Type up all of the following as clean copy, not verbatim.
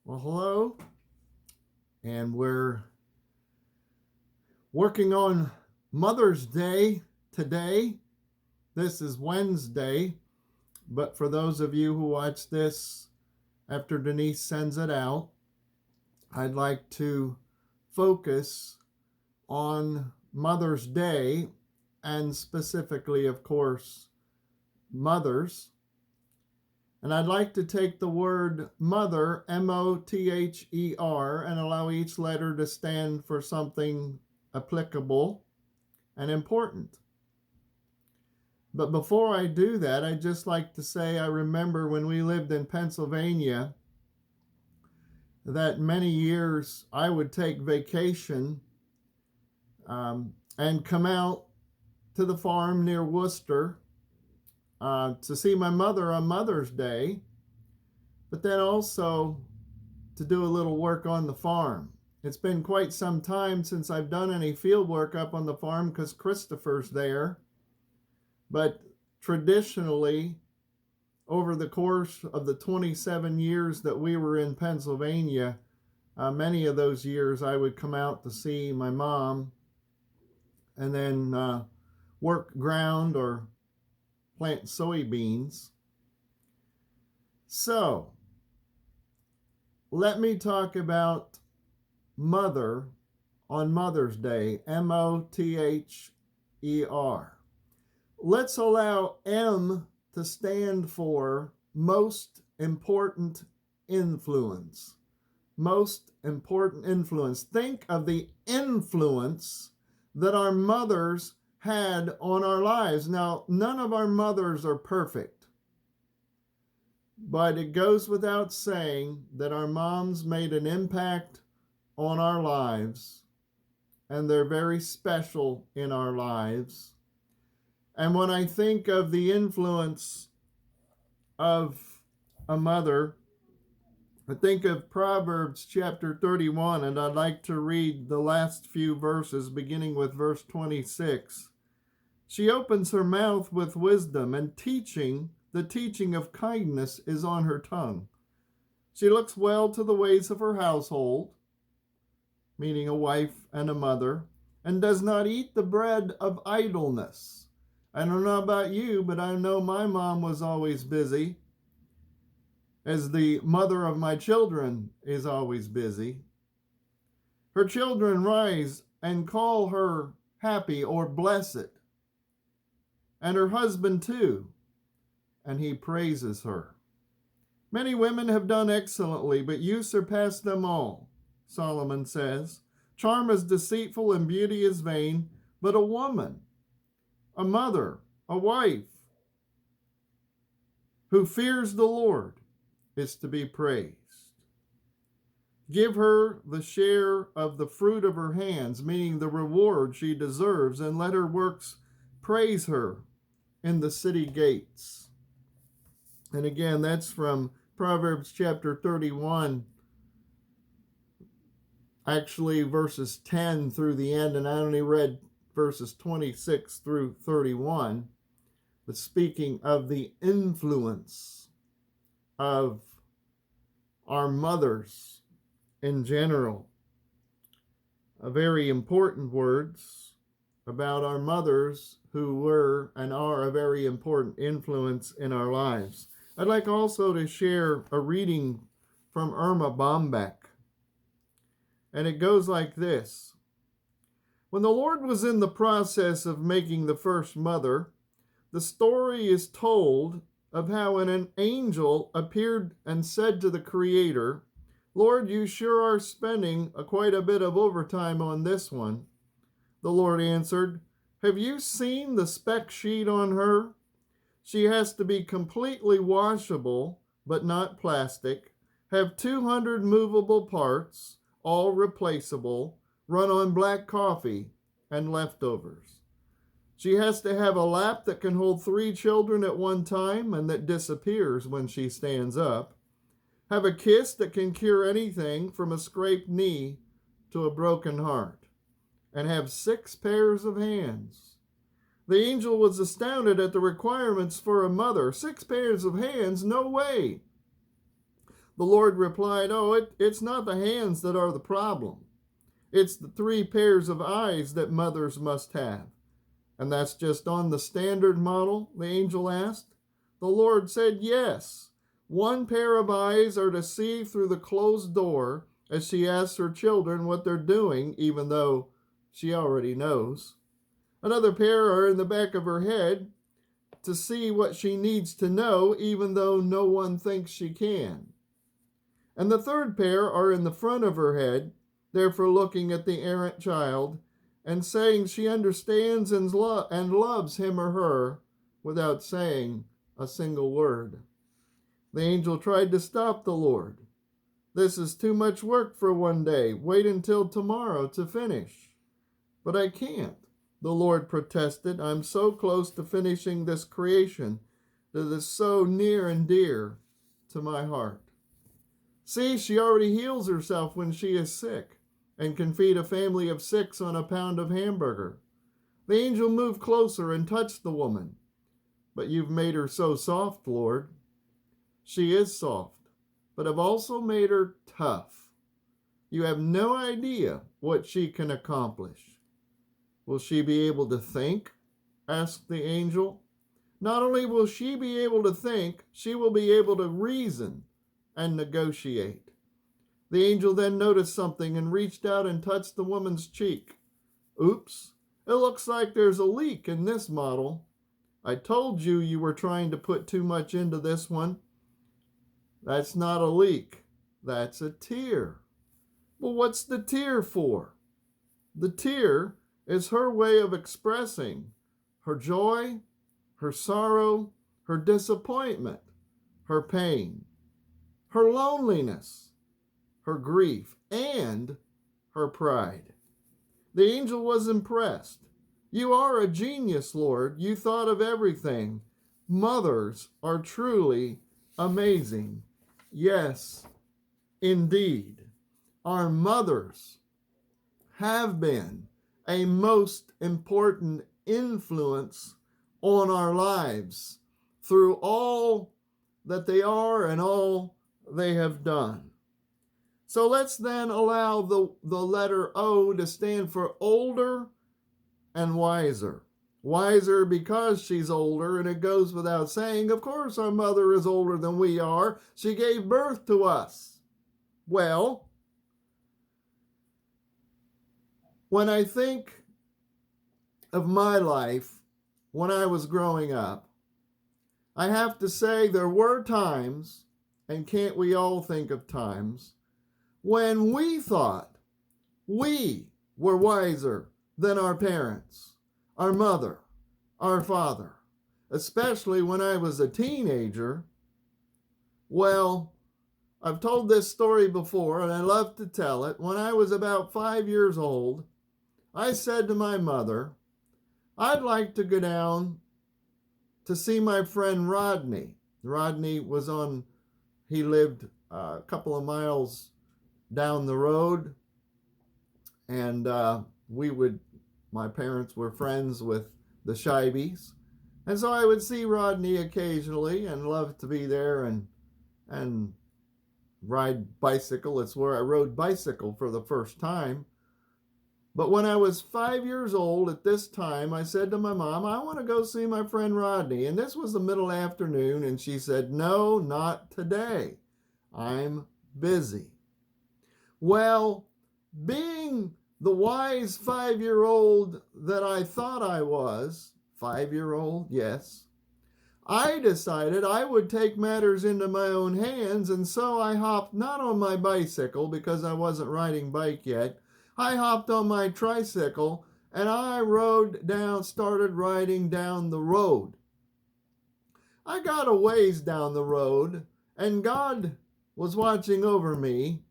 Well, hello, and we're working on Mother's Day today. This is Wednesday, but for those of you who watch this after Denise sends it out, I'd like to focus on Mother's Day and specifically, of course, mothers. And I'd like to take the word mother, Mother, and allow each letter to stand for something applicable and important. But before I do that, I'd just like to say I remember when we lived in Pennsylvania that many years I would take vacation and come out to the farm near Worcester to see my mother on Mother's Day, but then also to do a little work on the farm. It's been quite some time since I've done any field work up on the farm because Christopher's there. But traditionally, over the course of the 27 years that we were in Pennsylvania, many of those years I would come out to see my mom and then work ground or plant soybeans. So, let me talk about mother on Mother's Day, Mother. Let's allow M to stand for most important influence. Most important influence. Think of the influence that our mothers had on our lives. Now, none of our mothers are perfect, but it goes without saying that our moms made an impact on our lives, and they're very special in our lives. And when I think of the influence of a mother, I think of Proverbs chapter 31, and I'd like to read the last few verses, beginning with verse 26. She opens her mouth with wisdom, and the teaching of kindness is on her tongue. She looks well to the ways of her household, meaning a wife and a mother, and does not eat the bread of idleness. I don't know about you, but I know my mom was always busy, as the mother of my children is always busy. Her children rise and call her happy or blessed, and her husband too, and he praises her. Many women have done excellently, but you surpass them all, Solomon says. Charm is deceitful and beauty is vain, but a woman, a mother, a wife who fears the Lord is to be praised. Give her the share of the fruit of her hands, meaning the reward she deserves, and let her works praise her in the city gates. And again, that's from Proverbs chapter 31, actually verses 10 through the end, and I only read verses 26 through 31, but speaking of the influence of our mothers in general. Very important words about our mothers who were and are a very important influence in our lives. I'd like also to share a reading from Irma Bombeck, and it goes like this. When the Lord was in the process of making the first mother, the story is told of how an angel appeared and said to the Creator, Lord, you sure are spending quite a bit of overtime on this one. The Lord answered, have you seen the spec sheet on her? She has to be completely washable, but not plastic, have 200 movable parts, all replaceable, run on black coffee and leftovers. She has to have a lap that can hold 3 children at one time and that disappears when she stands up. Have a kiss that can cure anything from a scraped knee to a broken heart. And have 6 pairs of hands. The angel was astounded at the requirements for a mother. 6 pairs of hands? No way. The Lord replied, "Oh, it's not the hands that are the problem. It's the 3 pairs of eyes that mothers must have." "And that's just on the standard model?" the angel asked. The Lord said, "Yes. 1 pair of eyes are to see through the closed door as she asks her children what they're doing, even though she already knows. Another pair are in the back of her head to see what she needs to know, even though no one thinks she can. And the 3rd pair are in the front of her head, therefore looking at the errant child and saying she understands and loves him or her without saying a single word." The angel tried to stop the Lord. "This is too much work for one day. Wait until tomorrow to finish." "But I can't," the Lord protested. "I'm so close to finishing this creation that is so near and dear to my heart. See, she already heals herself when she is sick and can feed a family of 6 on a pound of hamburger." The angel moved closer and touched the woman. "But you've made her so soft, Lord." "She is soft, but I've also made her tough. You have no idea what she can accomplish." "Will she be able to think?" asked the angel. "Not only will she be able to think, she will be able to reason and negotiate." The angel then noticed something and reached out and touched the woman's cheek. "Oops, it looks like there's a leak in this model. I told you you were trying to put too much into this one." "That's not a leak, that's a tear." "Well, what's the tear for?" "The tear is her way of expressing her joy, her sorrow, her disappointment, her pain, her loneliness, her grief, and her pride." The angel was impressed. "You are a genius, Lord. You thought of everything. Mothers are truly amazing." Yes, indeed. Our mothers have been a most important influence on our lives through all that they are and all they have done. So let's then allow the letter O to stand for older and wiser. Wiser because she's older, and it goes without saying, of course our mother is older than we are. She gave birth to us. Well, when I think of my life when I was growing up, I have to say there were times, and can't we all think of times, when we thought we were wiser than our parents, our mother, our father, especially when I was a teenager. Well, I've told this story before, and I love to tell it. When I was about 5 years old, I said to my mother, "I'd like to go down to see my friend Rodney." Rodney he lived a couple of miles down the road, and my parents were friends with the Shibes, and so I would see Rodney occasionally and loved to be there and ride bicycle. It's where I rode bicycle for the first time. But when I was 5 years old at this time, I said to my mom, "I want to go see my friend Rodney." And this was the middle afternoon, and she said, "No, not today. I'm busy." Well, being the wise 5-year-old that I thought I was, 5-year-old, yes, I decided I would take matters into my own hands, and so I hopped not on my bicycle because I wasn't riding bike yet. I hopped on my tricycle and I started riding down the road. I got a ways down the road, and God was watching over me.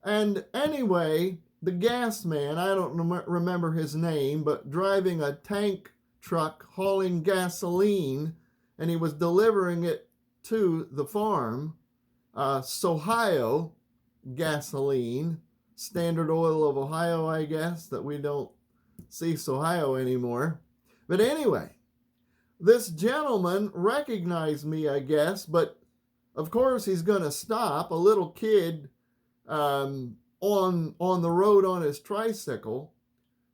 And anyway, the gas man, I don't remember his name, but driving a tank truck hauling gasoline, and he was delivering it to the farm, Sohio gasoline, Standard Oil of Ohio, I guess, that we don't see Sohio anymore. But anyway, this gentleman recognized me, I guess, but of course he's going to stop a little kid on the road on his tricycle.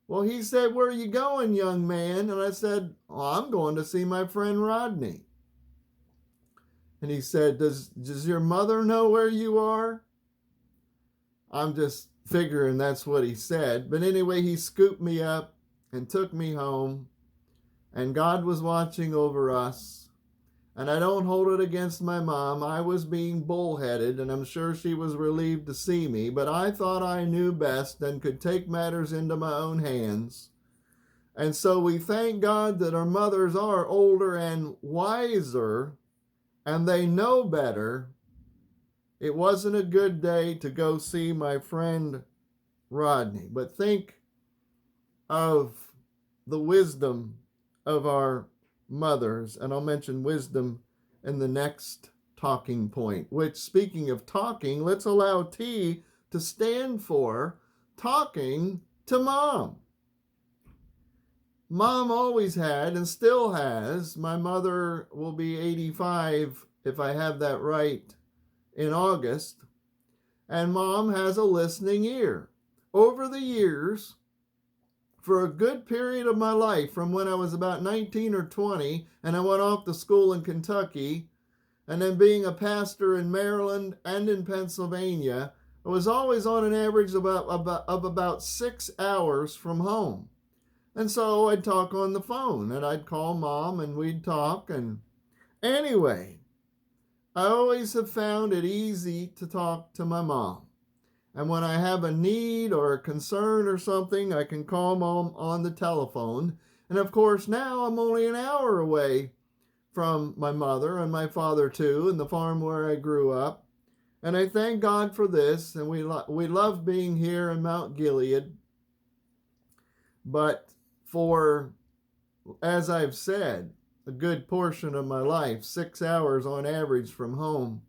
Well, he said, "Where are you going, young man?" And I said, "Oh, I'm going to see my friend Rodney." And he said, does your mother know where you are?" I'm just figuring that's what he said. But anyway, he scooped me up and took me home. And God was watching over us. And I don't hold it against my mom. I was being bullheaded, and I'm sure she was relieved to see me. But I thought I knew best and could take matters into my own hands. And so we thank God that our mothers are older and wiser, and they know better. It wasn't a good day to go see my friend Rodney, but think of the wisdom of our mothers, and I'll mention wisdom in the next talking point, which, speaking of talking, let's allow T to stand for talking to Mom. Mom always had and still has. My mother will be 85, if I have that right, in August. And Mom has a listening ear. Over the years, for a good period of my life, from when I was about 19 or 20, and I went off to school in Kentucky, and then being a pastor in Maryland and in Pennsylvania, I was always on an average of about 6 hours from home. And so I'd talk on the phone, and I'd call Mom, and we'd talk. And anyway, I always have found it easy to talk to my mom. And when I have a need or a concern or something, I can call Mom on the telephone. And of course, now I'm only an hour away from my mother and my father too, and the farm where I grew up. And I thank God for this. And we love being here in Mount Gilead. But for, as I've said, a good portion of my life, 6 hours on average from home.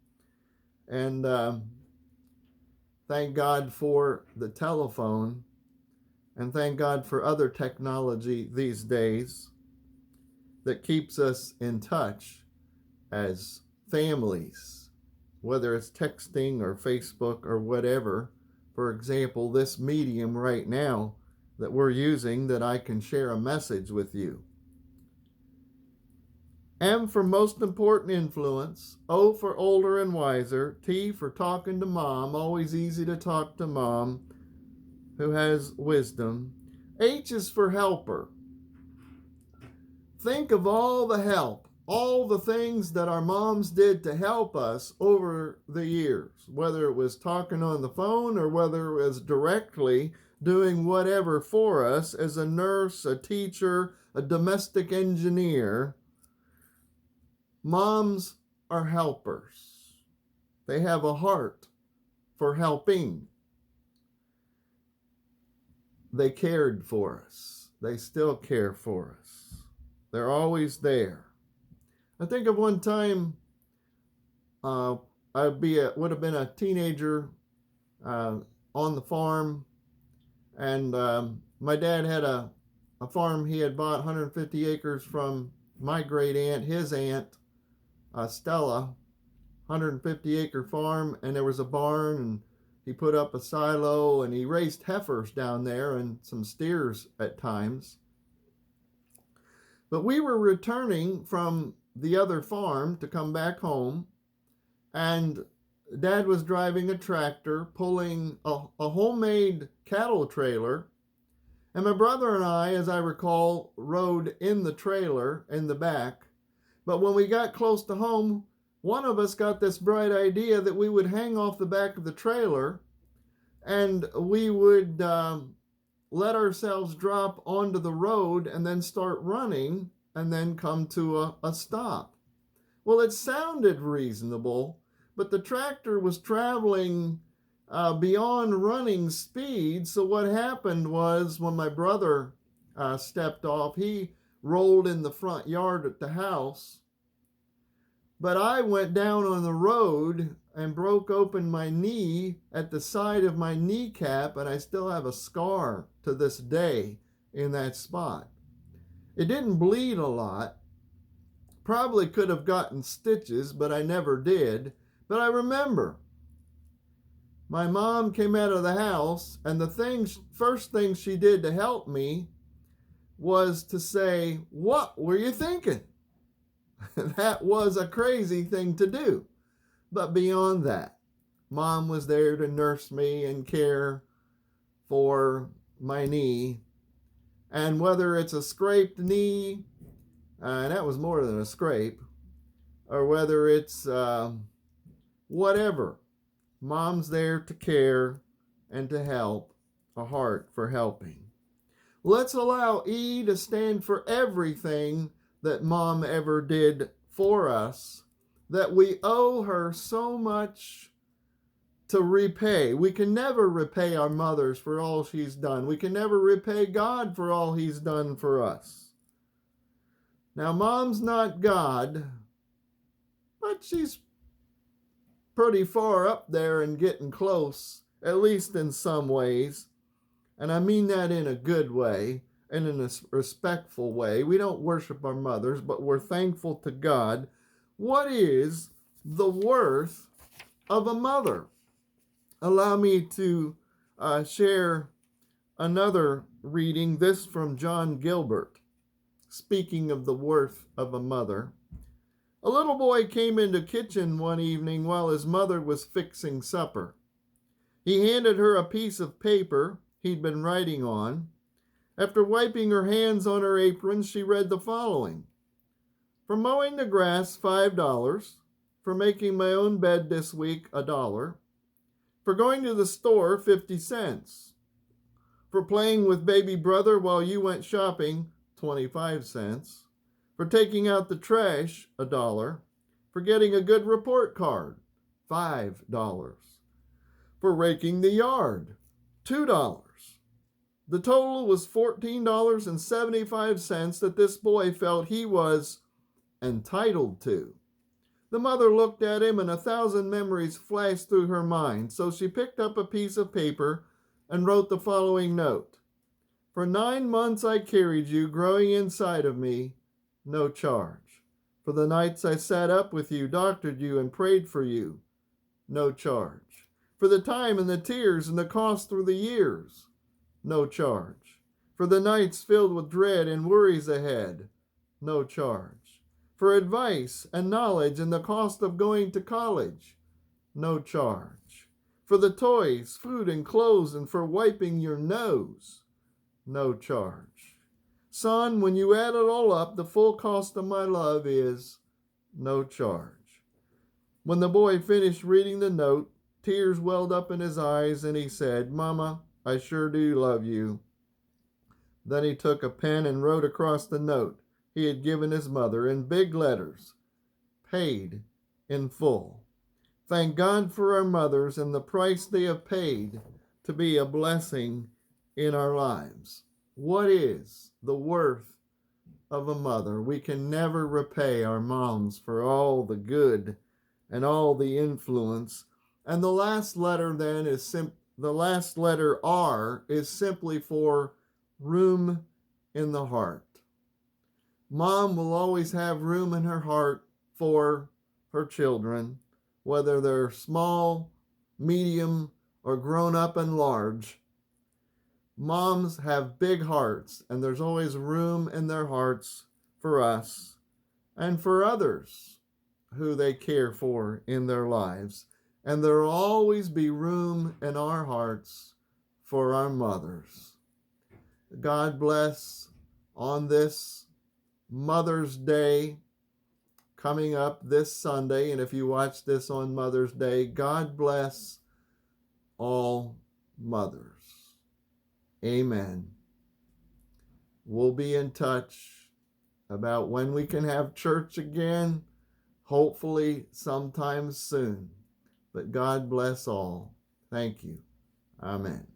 And thank God for the telephone, and thank God for other technology these days that keeps us in touch as families, whether it's texting or Facebook or whatever. For example, this medium right now that we're using, that I can share a message with you. M for most important influence, O for older and wiser, T for talking to Mom, always easy to talk to Mom, who has wisdom. H is for helper. Think of all the help, all the things that our moms did to help us over the years, whether it was talking on the phone or whether it was directly doing whatever for us as a nurse, a teacher, a domestic engineer. Moms are helpers. They have a heart for helping. They cared for us. They still care for us. They're always there. I think of one time would have been a teenager on the farm, and my dad had a farm. He had bought 150 acres from my great aunt, his aunt, Stella, 150-acre farm, and there was a barn, and he put up a silo, and he raised heifers down there and some steers at times. But we were returning from the other farm to come back home, and Dad was driving a tractor pulling a homemade cattle trailer, and my brother and I, as I recall, rode in the trailer in the back. But when we got close to home, one of us got this bright idea that we would hang off the back of the trailer and we would let ourselves drop onto the road and then start running and then come to a stop. Well, it sounded reasonable, but the tractor was traveling beyond running speed. So what happened was, when my brother stepped off, he rolled in the front yard at the house. But I went down on the road and broke open my knee at the side of my kneecap, and I still have a scar to this day in that spot. It didn't bleed a lot. Probably could have gotten stitches, but I never did. But I remember my mom came out of the house, and first thing she did to help me was to say, "What were you thinking?" That was a crazy thing to do. But beyond that, Mom was there to nurse me and care for my knee. And whether it's a scraped knee, and that was more than a scrape, or whether it's whatever, Mom's there to care and to help, a heart for helping. Let's allow E to stand for everything that Mom ever did for us, that we owe her so much to repay. We can never repay our mothers for all she's done. We can never repay God for all he's done for us. Now, Mom's not God, but she's pretty far up there and getting close, at least in some ways. And I mean that in a good way and in a respectful way. We don't worship our mothers, but we're thankful to God. What is the worth of a mother? Allow me to share another reading, this from John Gilbert, speaking of the worth of a mother. A little boy came into the kitchen one evening while his mother was fixing supper. He handed her a piece of paper he'd been writing on. After wiping her hands on her apron, she read the following: "For mowing the grass, $5. For making my own bed this week, $1. For going to the store, 50 cents. For playing with baby brother while you went shopping, 25 cents. For taking out the trash, $1. For getting a good report card, $5. For raking the yard, $2. The total was $14.75 that this boy felt he was entitled to. The mother looked at him and 1,000 memories flashed through her mind, so she picked up a piece of paper and wrote the following note: "For 9 months I carried you, growing inside of me, no charge. For the nights I sat up with you, doctored you, and prayed for you, no charge. For the time and the tears and the cost through the years, no charge. For the nights filled with dread and worries ahead, no charge. For advice and knowledge and the cost of going to college, no charge. For the toys, food, and clothes, and for wiping your nose, no charge. Son, when you add it all up, the full cost of my love is no charge." When the boy finished reading the note, tears welled up in his eyes, and he said, "Mama, I sure do love you." Then he took a pen and wrote across the note he had given his mother in big letters, "Paid in full." Thank God for our mothers and the price they have paid to be a blessing in our lives. What is the worth of a mother? We can never repay our moms for all the good and all the influence. And the last letter then is the last letter R is simply for room in the heart. Mom will always have room in her heart for her children, whether they're small, medium, or grown up and large. Moms have big hearts, and there's always room in their hearts for us and for others who they care for in their lives. And there will always be room in our hearts for our mothers. God bless on this Mother's Day coming up this Sunday. And if you watch this on Mother's Day, God bless all mothers. Amen. We'll be in touch about when we can have church again, hopefully sometime soon. But God bless all. Thank you. Amen.